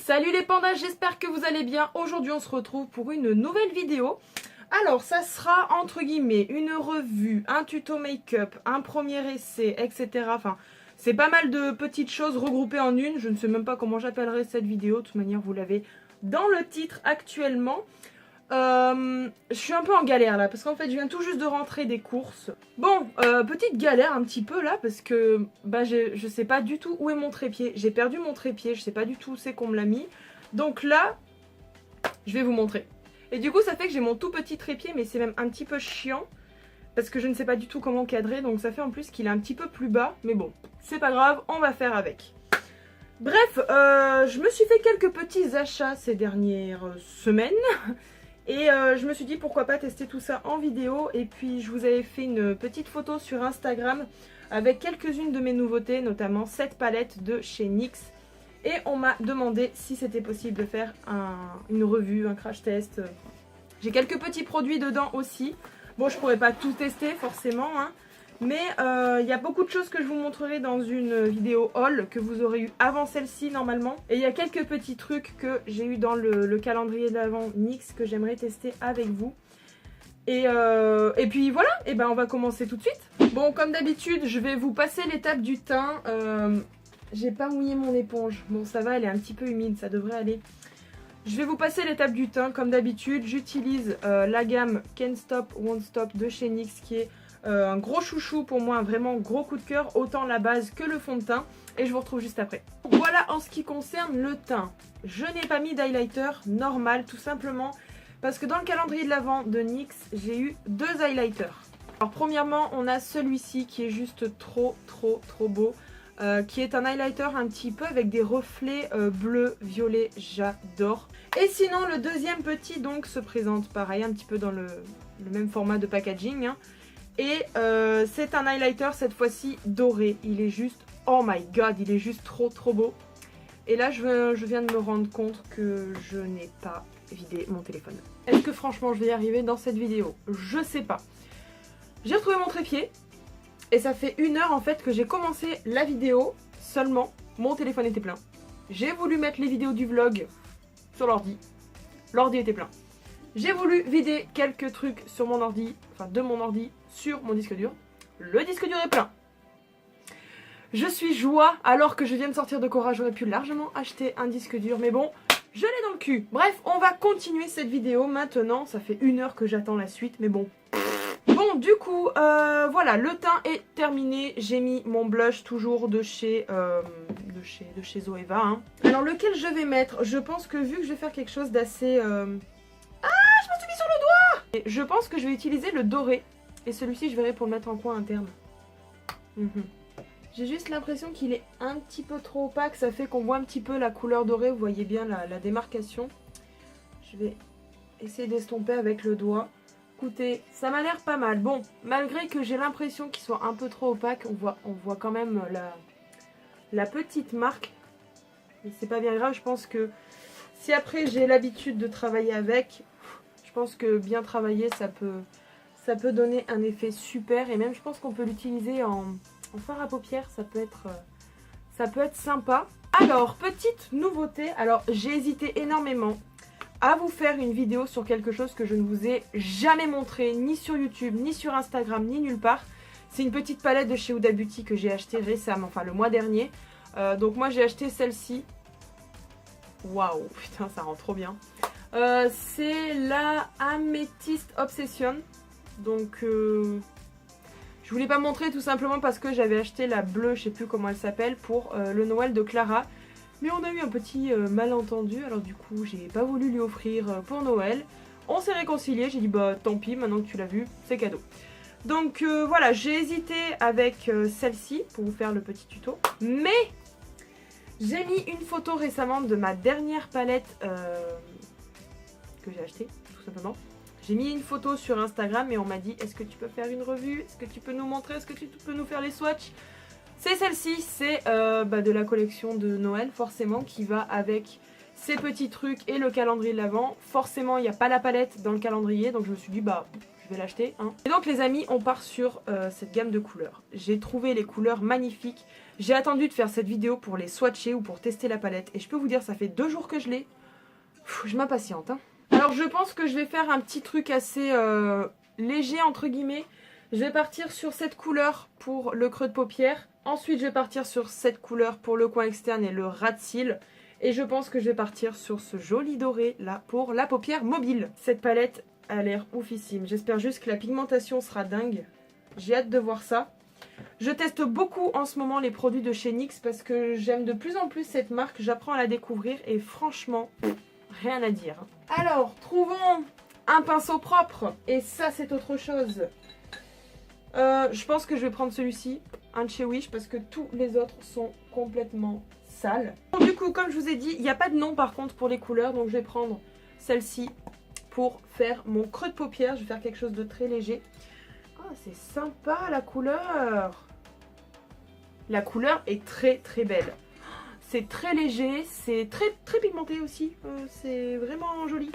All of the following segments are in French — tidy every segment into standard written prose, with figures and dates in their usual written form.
Salut les pandas, j'espère que vous allez bien. Aujourd'hui on se retrouve pour une nouvelle vidéo. Alors ça sera entre guillemets une revue, un tuto make-up, un premier essai, etc. Enfin c'est pas mal de petites choses regroupées en une. Je ne sais même pas comment j'appellerai cette vidéo. De toute manière vous l'avez dans le titre actuellement. Je suis un peu en galère là parce qu'en fait je viens tout juste de rentrer des courses. Bon, petite galère un petit peu là parce que je sais pas du tout où est mon trépied. J'ai perdu mon trépied, je sais pas du tout où c'est qu'on me l'a mis. Donc là, je vais vous montrer. Et du coup ça fait que j'ai mon tout petit trépied, mais c'est même un petit peu chiant parce que je ne sais pas du tout comment cadrer. Donc ça fait en plus qu'il est un petit peu plus bas, mais bon, c'est pas grave, on va faire avec. Bref, je me suis fait quelques petits achats ces dernières semaines. Et je me suis dit pourquoi pas tester tout ça en vidéo. Et puis je vous avais fait une petite photo sur Instagram avec quelques-unes de mes nouveautés, notamment cette palette de chez NYX. Et on m'a demandé si c'était possible de faire une revue, un crash test. J'ai quelques petits produits dedans aussi. Bon, je pourrais pas tout tester forcément, hein. Mais il y a beaucoup de choses que je vous montrerai dans une vidéo haul que vous aurez eu avant celle-ci normalement. Et il y a quelques petits trucs que j'ai eu dans le calendrier de l'Avent NYX que j'aimerais tester avec vous. Et puis voilà, et ben on va commencer tout de suite. Bon, comme d'habitude, je vais vous passer l'étape du teint. J'ai pas mouillé mon éponge. Bon, ça va, elle est un petit peu humide, ça devrait aller. Je vais vous passer l'étape du teint comme d'habitude. J'utilise la gamme Can't Stop Won't Stop de chez NYX qui est un gros chouchou pour moi, un vraiment gros coup de cœur, autant la base que le fond de teint. Et je vous retrouve juste après. Voilà en ce qui concerne le teint. Je n'ai pas mis d'highlighter normal, tout simplement parce que dans le calendrier de l'Avent de NYX, j'ai eu deux highlighters. Alors premièrement, on a celui-ci qui est juste trop beau. Qui est un highlighter un petit peu avec des reflets bleu, violet, j'adore. Et sinon le deuxième petit donc se présente pareil, un petit peu dans le même format de packaging, hein. Et c'est un highlighter cette fois-ci doré. Il est juste, oh my god, il est juste trop beau. Et là je viens de me rendre compte que je n'ai pas vidé mon téléphone. Est-ce que franchement je vais y arriver dans cette vidéo? Je sais pas. J'ai retrouvé mon trépied. Et ça fait 1 heure en fait que j'ai commencé la vidéo, seulement mon téléphone était plein. J'ai voulu mettre les vidéos du vlog sur l'ordi était plein. J'ai voulu vider quelques trucs sur mon ordi, enfin de mon ordi, sur mon disque dur. Le disque dur est plein. Je suis joie alors que je viens de sortir de Cora, j'aurais pu largement acheter un disque dur, mais bon, je l'ai dans le cul. Bref, on va continuer cette vidéo maintenant, ça fait 1 heure que j'attends la suite, mais bon. Bon, du coup, voilà, le teint est terminé. J'ai mis mon blush toujours de chez Zoeva, hein. Alors, lequel je vais mettre? Je pense que vu que je vais faire quelque chose d'assez... Ah, je me suis mis sur le doigt! Et je pense que je vais utiliser le doré. Et celui-ci, je verrai pour le mettre en coin interne. J'ai juste l'impression qu'il est un petit peu trop opaque. Ça fait qu'on voit un petit peu la couleur dorée. Vous voyez bien la démarcation. Je vais essayer d'estomper avec le doigt. Écoutez, ça m'a l'air pas mal. Bon, malgré que j'ai l'impression qu'il soit un peu trop opaque, on voit quand même la petite marque. Mais c'est pas bien grave, je pense que si après j'ai l'habitude de travailler avec, je pense que bien travailler, ça peut donner un effet super. Et même je pense qu'on peut l'utiliser en fard à paupières, ça peut être sympa. Alors, petite nouveauté, alors j'ai hésité énormément à vous faire une vidéo sur quelque chose que je ne vous ai jamais montré, ni sur YouTube, ni sur Instagram, ni nulle part. C'est une petite palette de chez Huda Beauty que j'ai achetée récemment, enfin le mois dernier. Donc moi j'ai acheté celle-ci. Waouh, putain ça rend trop bien. C'est la Amethyst Obsession. Donc je voulais pas montrer tout simplement parce que j'avais acheté la bleue, je sais plus comment elle s'appelle, pour le Noël de Clara. Mais on a eu un petit malentendu, alors du coup j'ai pas voulu lui offrir pour Noël. On s'est réconciliés, j'ai dit bah tant pis, maintenant que tu l'as vu, c'est cadeau. Donc voilà, j'ai hésité avec celle-ci pour vous faire le petit tuto. Mais j'ai mis une photo récemment de ma dernière palette que j'ai achetée, tout simplement. J'ai mis une photo sur Instagram et on m'a dit est-ce que tu peux faire une revue? Est-ce que tu peux nous montrer? Est-ce que tu peux nous faire les swatchs? C'est celle-ci, c'est de la collection de Noël forcément qui va avec ces petits trucs et le calendrier de l'Avent. Forcément il n'y a pas la palette dans le calendrier donc je me suis dit bah je vais l'acheter. Hein. Et donc les amis, on part sur cette gamme de couleurs. J'ai trouvé les couleurs magnifiques. J'ai attendu de faire cette vidéo pour les swatcher ou pour tester la palette. Et je peux vous dire, ça fait 2 jours que je l'ai. Je m'impatiente. Hein. Alors je pense que je vais faire un petit truc assez léger entre guillemets. Je vais partir sur cette couleur pour le creux de paupière. Ensuite je vais partir sur cette couleur pour le coin externe et le ras de cils. Et je pense que je vais partir sur ce joli doré là pour la paupière mobile. Cette palette a l'air oufissime. J'espère juste que la pigmentation sera dingue. J'ai hâte de voir ça. Je teste beaucoup en ce moment les produits de chez NYX parce que j'aime de plus en plus cette marque. J'apprends à la découvrir et franchement, rien à dire. Alors, trouvons un pinceau propre. Et ça, c'est autre chose. Je pense que je vais prendre celui-ci, un de chez Wish, parce que tous les autres sont complètement sales. Du coup, comme je vous ai dit, il n'y a pas de nom par contre pour les couleurs. Donc je vais prendre celle-ci pour faire mon creux de paupière. Je vais faire quelque chose de très léger. Oh, c'est sympa la couleur. La couleur est très très belle. C'est très léger, c'est très pigmenté aussi. C'est vraiment joli.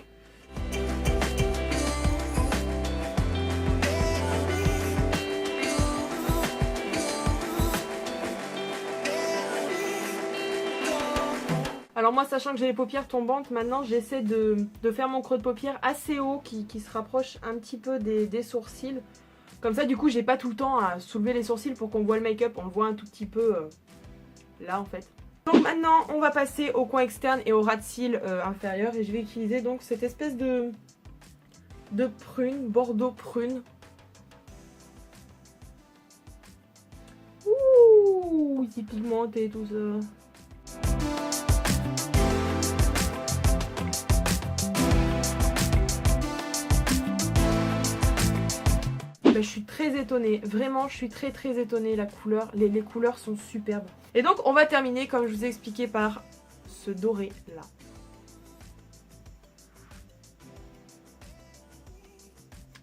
Alors moi, sachant que j'ai les paupières tombantes, maintenant j'essaie de faire mon creux de paupière assez haut qui se rapproche un petit peu des sourcils. Comme ça, du coup, j'ai pas tout le temps à soulever les sourcils pour qu'on voit le make-up. On le voit un tout petit peu là en fait. Donc maintenant, on va passer au coin externe et au ras de cils inférieur. Et je vais utiliser donc cette espèce de prune, bordeaux prune. Ouh, c'est pigmenté tout ça. Je suis très étonnée, vraiment je suis très étonnée, la couleur, les couleurs sont superbes. Et donc on va terminer comme je vous ai expliqué par ce doré là.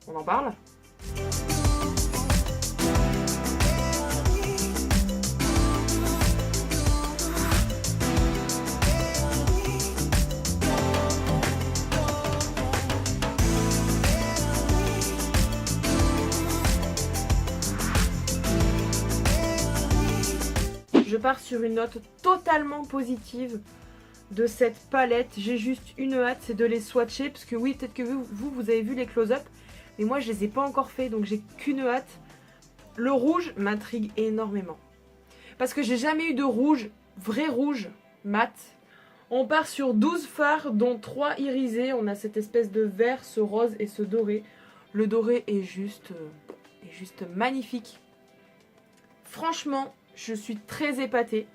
On en parle ? Je pars sur une note totalement positive de cette palette. J'ai juste une hâte, c'est de les swatcher. Parce que oui, peut-être que vous avez vu les close-up. Mais moi, je les ai pas encore fait. Donc, j'ai qu'une hâte. Le rouge m'intrigue énormément. Parce que j'ai jamais eu de rouge, vrai rouge, mat. On part sur 12 fards, dont 3 irisés. On a cette espèce de vert, ce rose et ce doré. Le doré est juste magnifique. Franchement, je suis très épatée.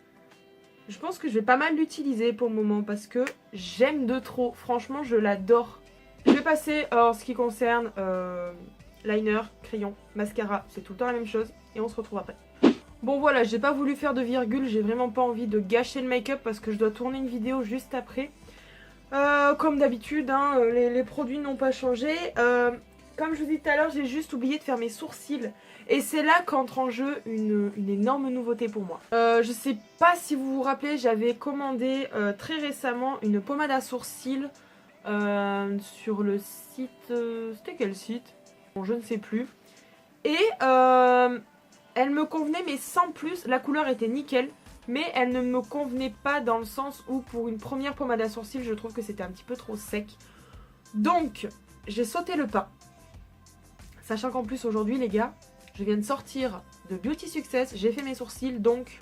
Je pense que je vais pas mal l'utiliser pour le moment parce que j'aime de trop. Franchement, je l'adore. Je vais passer en ce qui concerne liner, crayon, mascara. C'est tout le temps la même chose et on se retrouve après. Bon voilà, j'ai pas voulu faire de virgule. J'ai vraiment pas envie de gâcher le make-up parce que je dois tourner une vidéo juste après. Comme d'habitude, hein, les produits n'ont pas changé. Comme je vous dis tout à l'heure, j'ai juste oublié de faire mes sourcils. Et c'est là qu'entre en jeu une énorme nouveauté pour moi. Je sais pas si vous vous rappelez, j'avais commandé très récemment une pommade à sourcils sur le site... C'était quel site? Bon, je ne sais plus. Et elle me convenait mais sans plus. La couleur était nickel. Mais elle ne me convenait pas dans le sens où pour une première pommade à sourcils, je trouve que c'était un petit peu trop sec. Donc, j'ai sauté le pas. Sachant qu'en plus aujourd'hui les gars, je viens de sortir de Beauty Success, j'ai fait mes sourcils, donc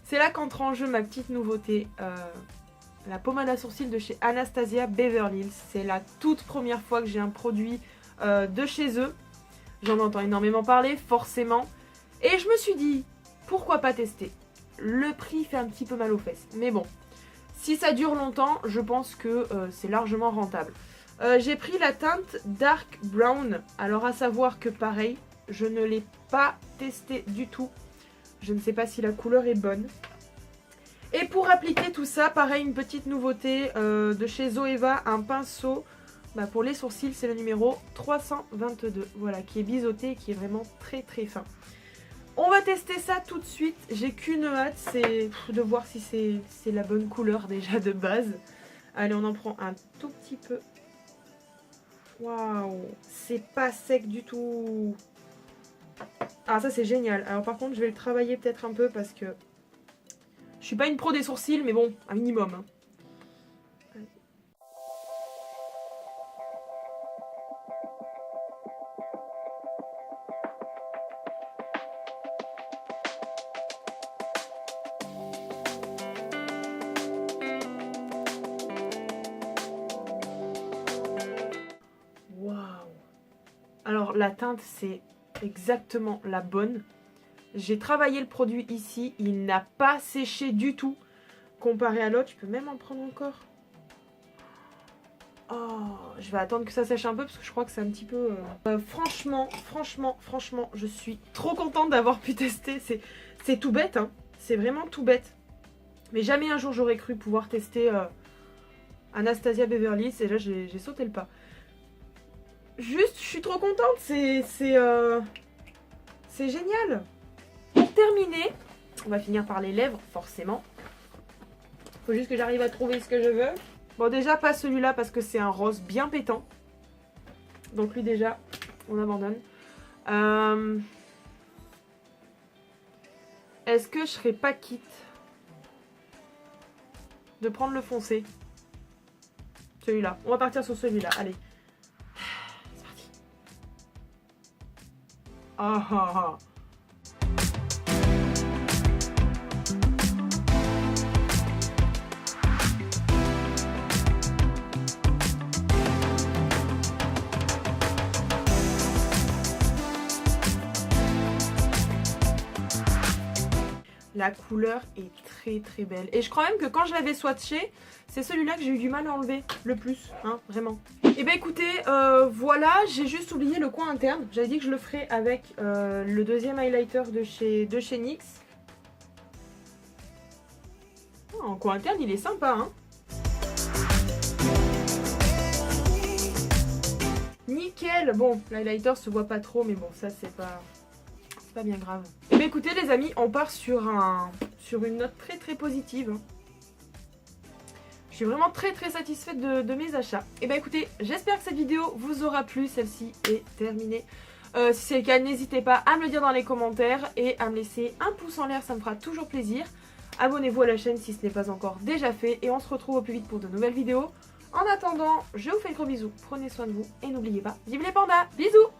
c'est là qu'entre en jeu ma petite nouveauté, la pommade à sourcils de chez Anastasia Beverly Hills. C'est la toute première fois que j'ai un produit de chez eux, j'en entends énormément parler forcément, et je me suis dit, pourquoi pas tester. Le prix fait un petit peu mal aux fesses, mais bon, si ça dure longtemps, je pense que c'est largement rentable. J'ai pris la teinte Dark Brown. Alors à savoir que pareil, je ne l'ai pas testé du tout. Je ne sais pas si la couleur est bonne. Et pour appliquer tout ça, pareil, une petite nouveauté de chez Zoeva, un pinceau pour les sourcils, c'est le numéro 322. Voilà, qui est biseauté et qui est vraiment très fin. On va tester ça tout de suite. J'ai qu'une hâte, c'est de voir si c'est la bonne couleur déjà de base. Allez, on en prend un tout petit peu. Waouh, c'est pas sec du tout. Ah, ça c'est génial. Alors par contre, je vais le travailler peut-être un peu parce que je suis pas une pro des sourcils, mais bon, un minimum. Hein. Waouh. Alors la teinte, c'est exactement la bonne. J'ai travaillé le produit ici, il n'a pas séché du tout. Comparé à l'autre, je peux même en prendre encore. Oh, je vais attendre que ça sèche un peu parce que je crois que c'est un petit peu... franchement, je suis trop contente d'avoir pu tester. C'est tout bête, hein. C'est vraiment tout bête. Mais jamais un jour j'aurais cru pouvoir tester Anastasia Beverly Hills et là j'ai sauté le pas. Juste, je suis trop contente, c'est génial. Pour terminer, on va finir par les lèvres, forcément. Faut juste que j'arrive à trouver ce que je veux. Bon, déjà, pas celui-là parce que c'est un rose bien pétant. Donc lui, déjà, on abandonne. Est-ce que je serais pas quitte de prendre le foncé? Celui-là. On va partir sur celui-là. Allez. C'est parti. Ah ah ah. La couleur est très très belle. Et je crois même que quand je l'avais swatché, c'est celui-là que j'ai eu du mal à enlever le plus, hein, vraiment. Et ben écoutez, voilà, j'ai juste oublié le coin interne. J'avais dit que je le ferais avec le deuxième highlighter de chez NYX. Oh, en coin interne, il est sympa, hein. Nickel. Bon, l'highlighter se voit pas trop, mais bon, ça c'est pas bien grave. Et bien écoutez les amis, on part sur une note très très positive. Je suis vraiment très très satisfaite de mes achats. Et bien écoutez, j'espère que cette vidéo vous aura plu. Celle-ci est terminée. Si c'est le cas, n'hésitez pas à me le dire dans les commentaires et à me laisser un pouce en l'air, ça me fera toujours plaisir. Abonnez-vous à la chaîne si ce n'est pas encore déjà fait et on se retrouve au plus vite pour de nouvelles vidéos. En attendant, je vous fais de gros bisous, prenez soin de vous et n'oubliez pas, vive les pandas, bisous!